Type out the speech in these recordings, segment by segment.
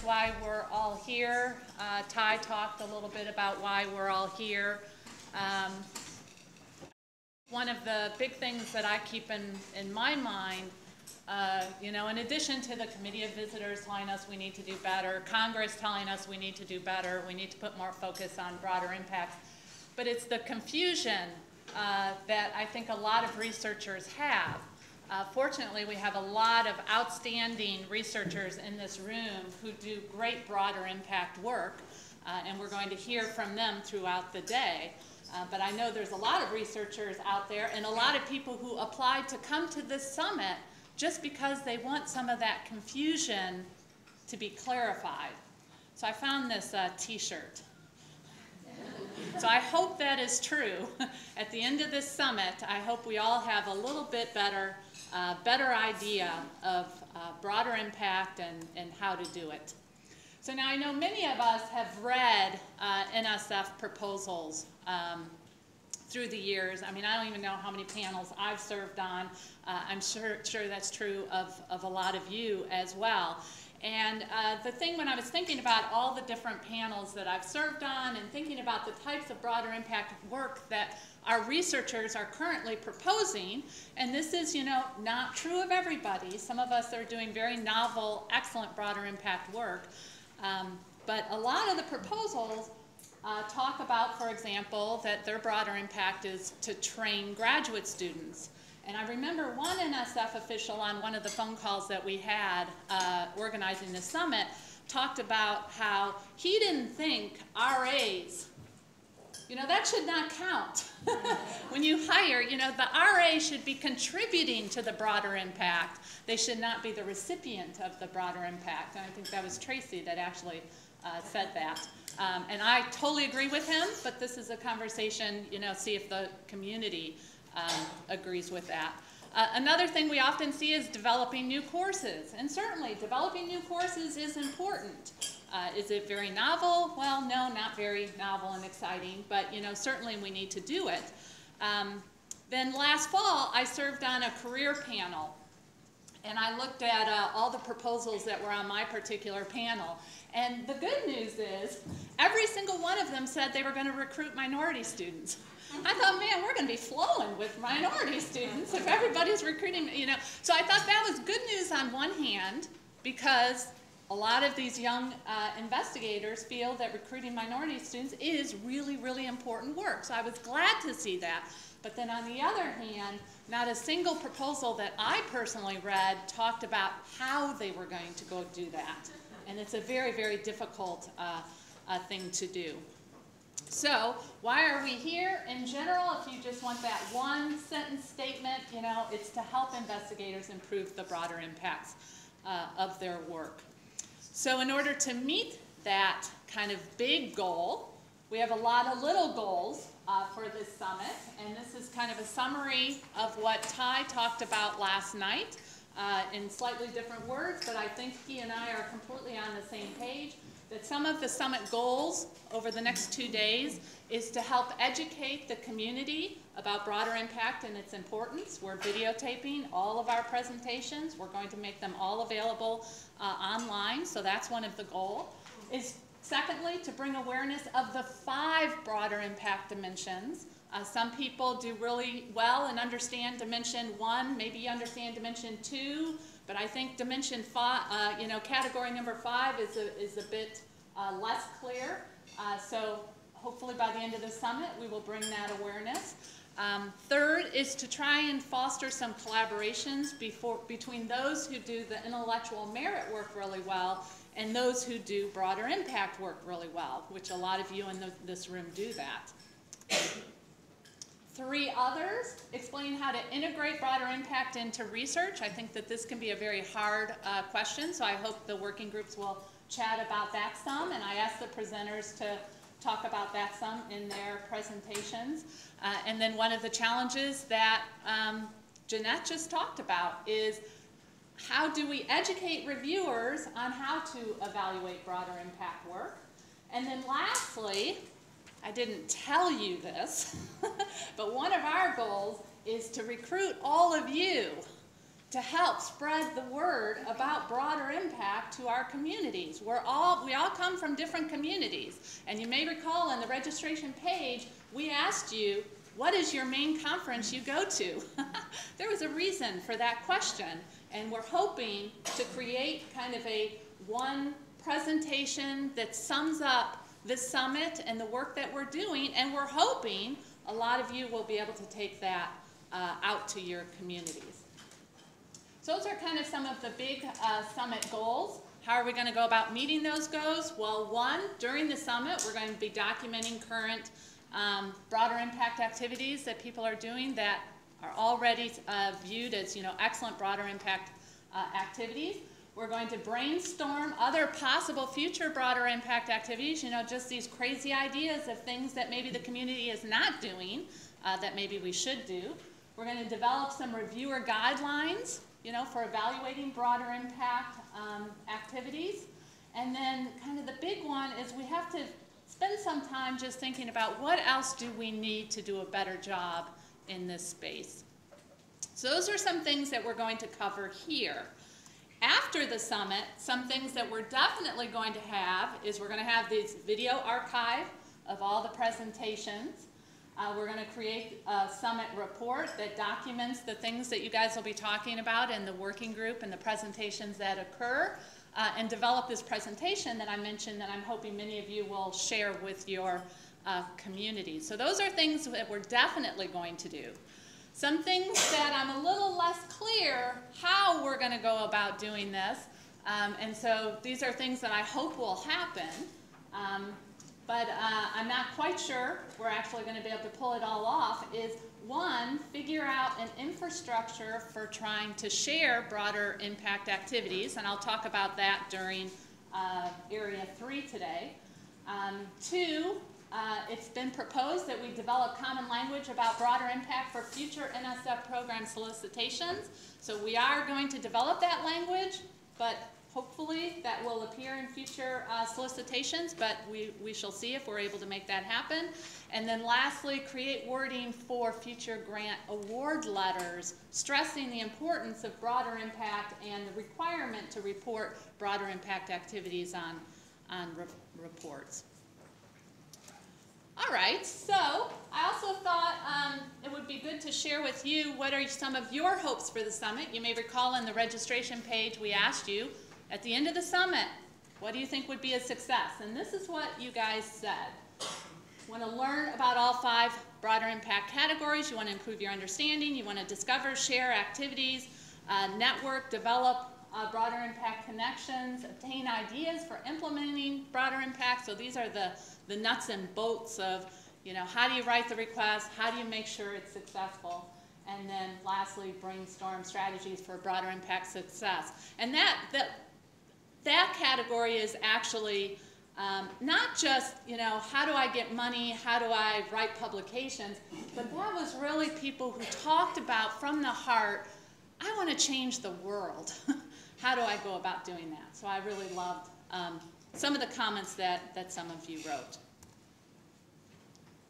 that's why we're all here. Ty talked a little bit about why we're all here. One of the big things that I keep in my mind, you know, in addition to the committee of visitors telling us we need to do better, Congress telling us we need to do better, we need to put more focus on broader impacts, but it's the confusion that I think a lot of researchers have. Fortunately, we have a lot of outstanding researchers in this room who do great broader impact work, and we're going to hear from them throughout the day. But I know there's a lot of researchers out there and a lot of people who applied to come to this summit just because they want some of that confusion to be clarified. So I found this t-shirt. So I hope that is true. At the end of this summit, I hope we all have a little bit better idea of broader impact and how to do it. So now I know many of us have read NSF proposals through the years. I mean, I don't even know how many panels I've served on. I'm sure that's true of a lot of you as well. And the thing when I was thinking about all the different panels that I've served on and thinking about the types of broader impact work that our researchers are currently proposing, and this is, you know, not true of everybody. Some of us are doing very novel, excellent broader impact work. But a lot of the proposals talk about, for example, that their broader impact is to train graduate students. And I remember one NSF official on one of the phone calls that we had organizing the summit talked about how he didn't think RAs, you know, that should not count. When you hire, you know, the RA should be contributing to the broader impact. They should not be the recipient of the broader impact. And I think that was Tracy that actually said that. And I totally agree with him, but this is a conversation, you know, see if the community agrees with that. Another thing we often see is developing new courses. And certainly, developing new courses is important. Is it very novel? Well, no, not very novel and exciting, but, you know, certainly we need to do it. Then last fall, I served on a career panel. And I looked at all the proposals that were on my particular panel. And the good news is, every single one of them said they were going to recruit minority students. I thought, man, we're going to be flowing with minority students if everybody's recruiting, you know. So I thought that was good news on one hand, because a lot of these young investigators feel that recruiting minority students is really, really important work. So I was glad to see that. But then on the other hand, not a single proposal that I personally read talked about how they were going to go do that. And it's a very, very difficult thing to do. So why are we here? In general, if you just want that one sentence statement, you know, it's to help investigators improve the broader impacts of their work. So in order to meet that kind of big goal, we have a lot of little goals for this summit. And this is kind of a summary of what Ty talked about last night in slightly different words, but I think he and I are completely on the same page. That some of the summit goals over the next 2 days is to help educate the community about broader impact and its importance. We're videotaping all of our presentations. We're going to make them all available online, so that's one of the goals. Secondly, to bring awareness of the 5 broader impact dimensions. Some people do really well and understand dimension 1, maybe you understand dimension 2, but I think dimension 5, you know, category number 5 is a bit less clear. So hopefully by the end of the summit, we will bring that awareness. Third is to try and foster some collaborations between those who do the intellectual merit work really well and those who do broader impact work really well, which a lot of you in this room do that. 3 others, explain how to integrate broader impact into research. I think that this can be a very hard question, so I hope the working groups will chat about that some, and I ask the presenters to talk about that some in their presentations. And then one of the challenges that Jeanette just talked about is how do we educate reviewers on how to evaluate broader impact work? And then lastly, I didn't tell you this, but one of our goals is to recruit all of you to help spread the word about broader impact to our communities. We all come from different communities, and you may recall on the registration page, we asked you, what is your main conference you go to? There was a reason for that question, and we're hoping to create kind of one presentation that sums up the summit and the work that we're doing, and we're hoping a lot of you will be able to take that out to your communities. So those are kind of some of the big summit goals. How are we going to go about meeting those goals? Well, one, during the summit, we're going to be documenting current broader impact activities that people are doing that are already viewed as, excellent broader impact activities. We're going to brainstorm other possible future broader impact activities, just these crazy ideas of things that maybe the community is not doing that maybe we should do. We're going to develop some reviewer guidelines, for evaluating broader impact activities. And then kind of the big one is we have to spend some time just thinking about what else do we need to do a better job in this space. So those are some things that we're going to cover here. After the summit, some things that we're definitely going to have is we're going to have this video archive of all the presentations. We're going to create a summit report that documents the things that you guys will be talking about in the working group and the presentations that occur, and develop this presentation that I mentioned that I'm hoping many of you will share with your community. So those are things that we're definitely going to do. Some things that I'm a little less clear how we're going to go about doing this, and so these are things that I hope will happen. But I'm not quite sure we're actually going to be able to pull it all off, is one, figure out an infrastructure for trying to share broader impact activities, and I'll talk about that during Area 3 today. Two, it's been proposed that we develop common language about broader impact for future NSF program solicitations. So we are going to develop that language, but hopefully that will appear in future solicitations, but we shall see if we're able to make that happen. And then lastly, create wording for future grant award letters, stressing the importance of broader impact and the requirement to report broader impact activities on reports. All right, so I also thought it would be good to share with you what are some of your hopes for the summit. You may recall in the registration page we asked you, at the end of the summit, what do you think would be a success? And this is what you guys said. You want to learn about all 5 broader impact categories. You want to improve your understanding. You want to discover, share activities, network, develop broader impact connections, obtain ideas for implementing broader impact. So these are the nuts and bolts of, how do you write the request? How do you make sure it's successful? And then lastly, brainstorm strategies for broader impact success. And that category is actually not just, how do I get money, how do I write publications, but that was really people who talked about from the heart, I want to change the world. How do I go about doing that? So I really loved some of the comments that some of you wrote.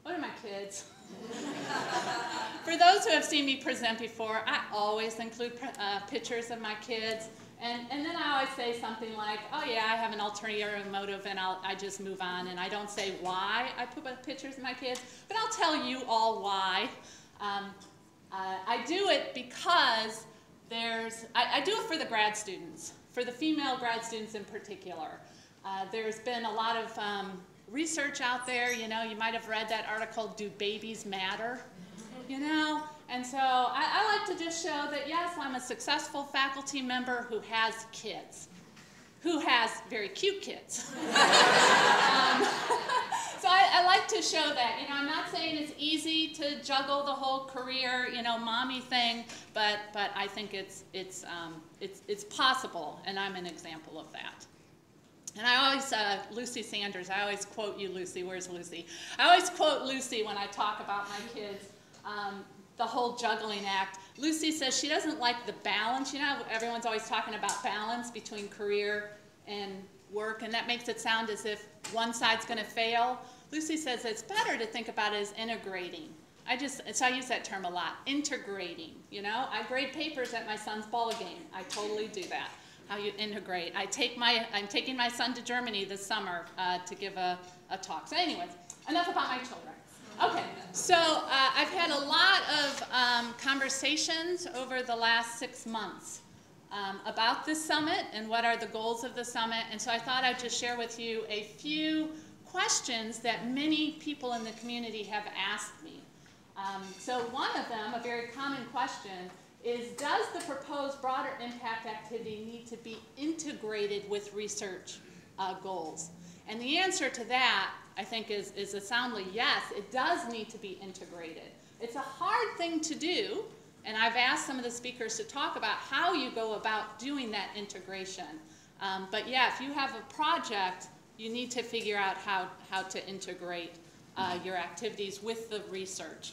What are my kids? For those who have seen me present before, I always include pictures of my kids. And then I always say something like, oh yeah, I have an ulterior motive, and I just move on, and I don't say why I put pictures of my kids, but I'll tell you all why. I do it because I do it for the grad students, for the female grad students in particular. There's been a lot of research out there, you might have read that article, Do Babies Matter? And so I like to just show that, yes, I'm a successful faculty member who has kids, who has very cute kids. So I like to show that. I'm not saying it's easy to juggle the whole career, mommy thing, but I think it's possible, and I'm an example of that. And I always, Lucy Sanders, I always quote you, Lucy. Where's Lucy? I always quote Lucy when I talk about my kids. The whole juggling act. Lucy says she doesn't like the balance. Everyone's always talking about balance between career and work, and that makes it sound as if one side's going to fail. Lucy says it's better to think about it as integrating. So I use that term a lot, integrating, you know. I grade papers at my son's ball game. I totally do that. How you integrate. I'm taking my son to Germany this summer to give a talk. So anyways, enough about my children. Okay, so I've had a lot of conversations over the last 6 months about this summit and what are the goals of the summit. And so I thought I'd just share with you a few questions that many people in the community have asked me. So one of them, a very common question, is does the proposed broader impact activity need to be integrated with research goals? And the answer to that, I think, is a soundly yes. It does need to be integrated. It's a hard thing to do, and I've asked some of the speakers to talk about how you go about doing that integration. But yeah, if you have a project, you need to figure out how to integrate your activities with the research.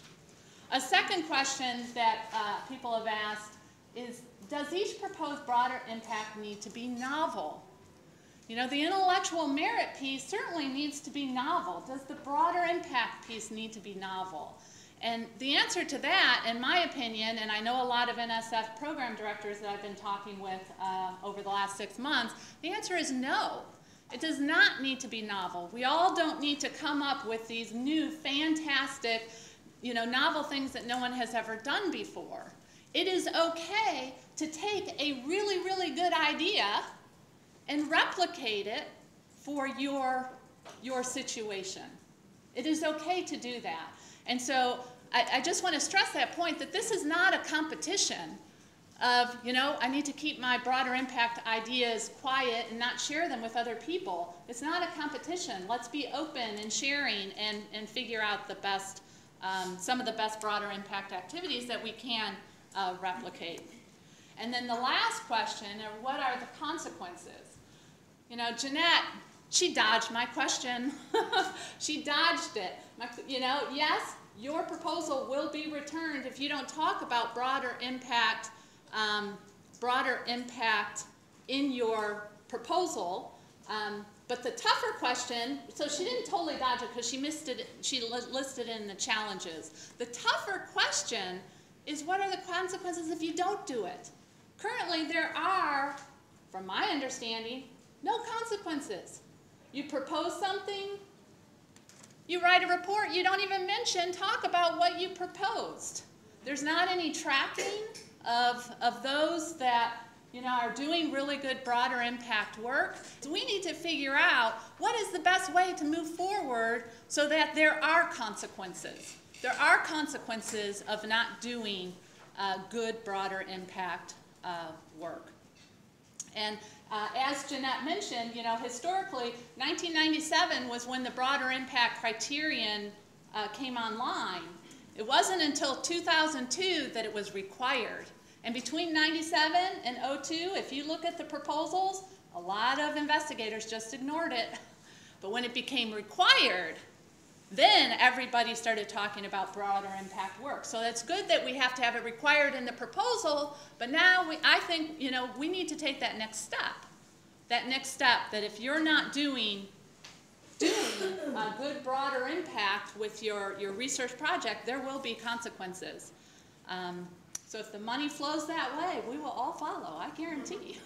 A second question that people have asked is, does each proposed broader impact need to be novel? You know, the intellectual merit piece certainly needs to be novel. Does the broader impact piece need to be novel? And the answer to that, in my opinion, and I know a lot of NSF program directors that I've been talking with over the last 6 months, the answer is no. It does not need to be novel. We all don't need to come up with these new, fantastic, you know, novel things that no one has ever done before. It is okay to take a really, really good idea and replicate it for your situation. It is okay to do that. And so I just want to stress that point, that this is not a competition of, you know, I need to keep my broader impact ideas quiet and not share them with other people. It's not a competition. Let's be open and sharing and figure out the best, some of the best broader impact activities that we can replicate. And then the last question, are what are the consequences? You know, Jeanette, she dodged my question. She dodged it. You know, yes, your proposal will be returned if you don't talk about broader impact in your proposal. But the tougher question, so she didn't totally dodge it because she missed it, she listed it in the challenges. The tougher question is, what are the consequences if you don't do it? Currently there are, from my understanding, no consequences. You propose something, you write a report, you don't even talk about what you proposed. There's not any tracking of those that, you know, are doing really good broader impact work. So we need to figure out what is the best way to move forward so that there are consequences. There are consequences of not doing good broader impact work. And as Jeanette mentioned, you know, historically, 1997 was when the broader impact criterion came online. It wasn't until 2002 that it was required. And between 97 and 02, if you look at the proposals, a lot of investigators just ignored it. But when it became required, then everybody started talking about broader impact work. So that's good that we have to have it required in the proposal, but now I think, you know, we need to take that next step. That next step, that if you're not doing a good broader impact with your research project, there will be consequences. So if the money flows that way, we will all follow, I guarantee.